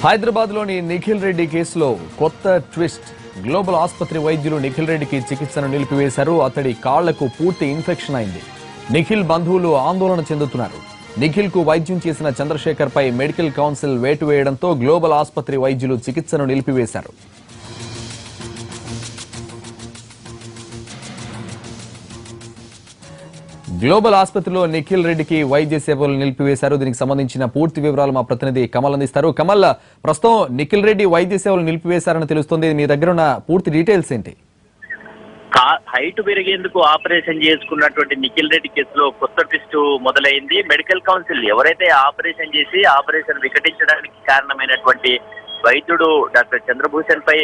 హైదరాబాద్లోని నిఖిల్ రెడ్డి కేసులో కొత్త ట్విస్ట్. గ్లోబల్ ఆసుపత్రి వైద్యులు నిఖిల్ రెడ్డికి చికిత్సను నిలిపివేశారు. అతడి కాళ్లకు పూర్తి ఇన్ఫెక్షన్ అయింది. నిఖిల్ బంధువులు ఆందోళన చెందుతున్నారు. నిఖిల్ కు వైద్యం చేసిన చంద్రశేఖర్ పై మెడికల్ కౌన్సిల్ వేటు వేయడంతో గ్లోబల్ ఆసుపత్రి వైద్యులు చికిత్సను నిలిపివేశారు. గ్లోబల్ ఆసుపత్రిలో నిఖిల్ రెడ్డికి వైద్య సేవలు నిలిపివేశారు. దీనికి సంబంధించిన పూర్తి వివరాలు మా ప్రతినిధి కమల్ అందిస్తారు. కమల్, ప్రస్తుతం నిఖిల్ రెడ్డి వైద్య సేవలు నిలిపివేశారని తెలుస్తోంది. మీ దగ్గర ఉన్న పూర్తి డీటెయిల్స్ ఏంటి? హైట్ పెరిగేందుకు ఆపరేషన్ చేసుకున్నటువంటి నిఖిల్ రెడ్డి కేసులో కొత్త ట్విస్ట్ మొదలైంది. మెడికల్ కౌన్సిల్ ఎవరైతే ఆపరేషన్ చేసి ఆపరేషన్ వికటించడానికి కారణమైనటువంటి వైద్యుడు డాక్టర్ చంద్రభూషణ్ పై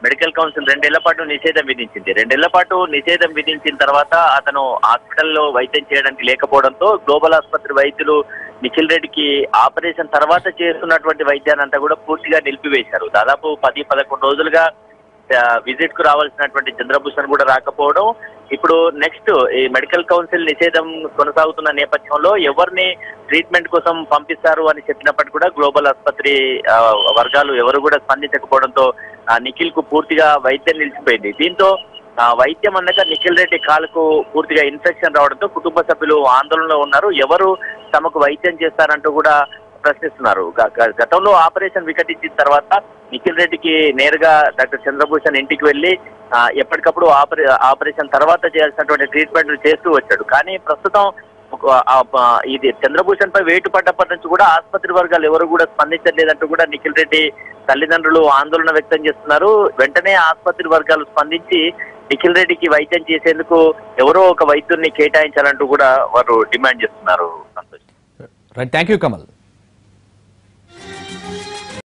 మెడికల్ కౌన్సిల్ 2 ఏళ్ల పాటు నిషేధం విధించింది. 2 ఏళ్ల పాటు నిషేధం విధించిన తర్వాత అతను హాస్పిటల్లో వైద్యం చేయడానికి లేకపోవడంతో గ్లోబల్ ఆసుపత్రి వైద్యులు నిఖిల్ రెడ్డికి ఆపరేషన్ తర్వాత చేస్తున్నటువంటి వైద్యాన్ని అంతా కూడా పూర్తిగా నిలిపివేశారు. దాదాపు 10-11 రోజులుగా విజిట్ కు రావాల్సినటువంటి చంద్రభూషణ్ కూడా రాకపోవడం, ఇప్పుడు నెక్స్ట్ ఈ మెడికల్ కౌన్సిల్ నిషేధం కొనసాగుతున్న నేపథ్యంలో ఎవరిని ట్రీట్మెంట్ కోసం పంపిస్తారు అని చెప్పినప్పటికీ కూడా గ్లోబల్ ఆసుపత్రి వర్గాలు ఎవరు కూడా స్పందించకపోవడంతో నిఖిల్ కు పూర్తిగా వైద్యం నిలిచిపోయింది. దీంతో వైద్యం అన్నాక నిఖిల్ రెడ్డి కాలుకు పూర్తిగా ఇన్ఫెక్షన్ రావడంతో కుటుంబ సభ్యులు ఆందోళనలో ఉన్నారు. ఎవరు తమకు వైద్యం చేస్తారంటూ కూడా ప్రశ్నిస్తున్నారు. గతంలో ఆపరేషన్ వికటించిన తర్వాత నిఖిల్ రెడ్డికి నేరుగా డాక్టర్ చంద్రభూషణ్ ఇంటికి వెళ్లి ఎప్పటికప్పుడు ఆపరేషన్ తర్వాత చేయాల్సినటువంటి ట్రీట్మెంట్ చేస్తూ వచ్చాడు. కానీ ప్రస్తుతం ఇది చంద్రభూషణ్ పై వేటు పడ్డప్పటి నుంచి కూడా ఆసుపత్రి వర్గాలు ఎవరు కూడా స్పందించలేదంటూ కూడా నిఖిల్ రెడ్డి తల్లిదండ్రులు ఆందోళన వ్యక్తం చేస్తున్నారు. వెంటనే ఆసుపత్రి వర్గాలు స్పందించి నిఖిల్ రెడ్డికి వైద్యం చేసేందుకు ఎవరో ఒక వైద్యుడిని కేటాయించాలంటూ కూడా వారు డిమాండ్ చేస్తున్నారు. Thank you Kamal.